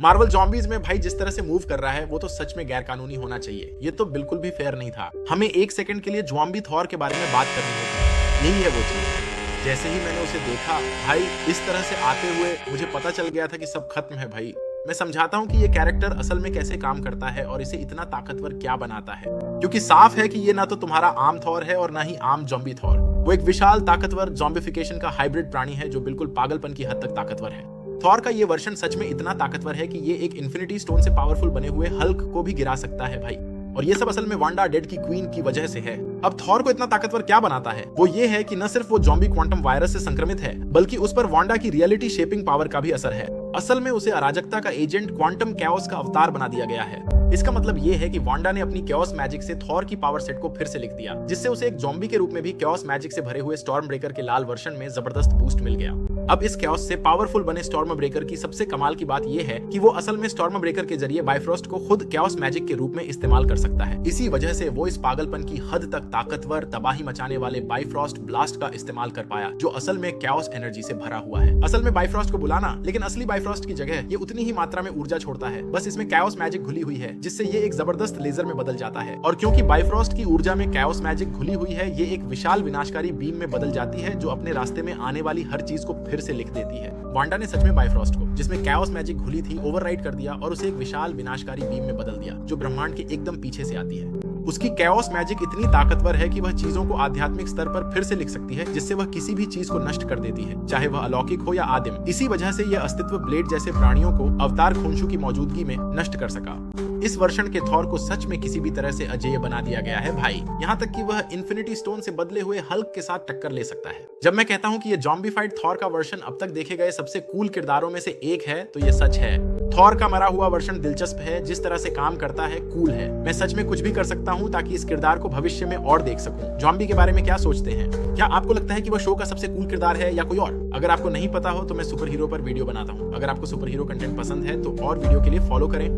Marvel zombies में भाई जिस तरह से मूव कर रहा है वो तो सच में गैर कानूनी होना चाहिए। ये तो बिल्कुल भी फेयर नहीं था। हमें एक सेकंड के लिए जॉम्बी थॉर के बारे में बात करनी होगी। यही है वो चीज। जैसे ही मैंने उसे देखा भाई इस तरह से आते हुए मुझे पता चल गया था कि सब खत्म है भाई। मैं समझाता हूँ कि ये कैरेक्टर असल में कैसे काम करता है और इसे इतना ताकतवर क्या बनाता है, क्योंकि साफ है कि ये ना तो तुम्हारा आम थॉर है और ना ही आम जॉम्बी थॉर। वो एक विशाल ताकतवर जॉम्बिफिकेशन का हाइब्रिड प्राणी है जो बिल्कुल पागलपन की हद तक ताकतवर है। थॉर का ये वर्जन सच में इतना ताकतवर है कि ये एक इन्फिनिटी स्टोन से पावरफुल बने हुए हल्क को भी गिरा सकता है भाई। और ये सब असल में वांडा डेड की क्वीन की वजह से है। अब थॉर को इतना ताकतवर क्या बनाता है? वो ये है कि न सिर्फ वो जॉम्बी क्वांटम वायरस से संक्रमित है, बल्कि उस पर वांडा की रियलिटी शेपिंग पावर का भी असर है। असल में उसे अराजकता का एजेंट क्वांटम कैओस का अवतार बना दिया गया है। इसका मतलब ये है कि वांडा ने अपनी कैओस मैजिक से थॉर की पावर सेट को फिर से लिख दिया, जिससे उसे एक जॉम्बी के रूप में भी कैओस मैजिक से भरे हुए स्टॉर्म ब्रेकर के लाल वर्जन में जबरदस्त बूस्ट मिल गया। अब इस कैओस से पावरफुल बने स्टॉर्म ब्रेकर की सबसे कमाल की बात यह है कि वो असल में स्टॉर्म ब्रेकर के जरिए बाइफ्रॉस्ट को खुद कैओस मैजिक के रूप में इस्तेमाल कर सकता है। इसी वजह से वो इस पागलपन की हद तक ताकतवर तबाही मचाने वाले बाइफ्रॉस्ट ब्लास्ट का इस्तेमाल कर पाया, जो असल में कैओस एनर्जी से भरा हुआ है। असल में बाइफ्रॉस्ट को बुलाना, लेकिन असली बाइफ्रॉस्ट की जगह ये उतनी ही मात्रा में ऊर्जा छोड़ता है, बस इसमें कैओस मैजिक घुली हुई है, जिससे ये एक जबरदस्त लेजर में बदल जाता है। और क्योंकि बाइफ्रॉस्ट की ऊर्जा में कैओस मैजिक घुली हुई है, ये एक विशाल विनाशकारी बीम में बदल जाती है, जो अपने रास्ते में आने वाली हर चीज को फिर से लिख देती है। वांडा ने सच में बाइफ्रॉस्ट को, जिसमें कैओस मैजिक घुली थी, ओवरराइड कर दिया और उसे एक विशाल विनाशकारी बीम में बदल दिया, जो ब्रह्मांड के एकदम पीछे से आती है। उसकी कैओस मैजिक इतनी ताकतवर है कि वह चीजों को आध्यात्मिक स्तर पर फिर से लिख सकती है, जिससे वह किसी भी चीज को नष्ट कर देती है, चाहे वह अलौकिक हो या आदिम। इसी वजह से यह अस्तित्व ब्लेड जैसे प्राणियों को अवतार खुंशु की मौजूदगी में नष्ट कर सका। इस वर्षन के थॉर को सच में किसी भी तरह से अजेय बना दिया गया है भाई, यहाँ तक कि वह इन्फिनिटी स्टोन से बदले हुए हल्क के साथ टक्कर ले सकता है। जब मैं कहता हूँ कि ये जॉम्बिफाइड थॉर का वर्षन अब तक देखे गए सबसे कूल किरदारों में से एक है, तो ये सच है। थॉर का मरा हुआ वर्षन दिलचस्प है, जिस तरह से काम करता है कूल है। मैं सच में कुछ भी कर सकता हूँ ताकि इस किरदार को भविष्य में और देख सकूं। जॉम्बी के बारे में क्या सोचते हैं? क्या आपको लगता है कि वह शो का सबसे कूल किरदार है या कोई और? अगर आपको नहीं पता हो तो मैं सुपर हीरो पर वीडियो बनाता हूँ। अगर आपको सुपर हीरो कंटेंट पसंद है तो और वीडियो के लिए फॉलो करें।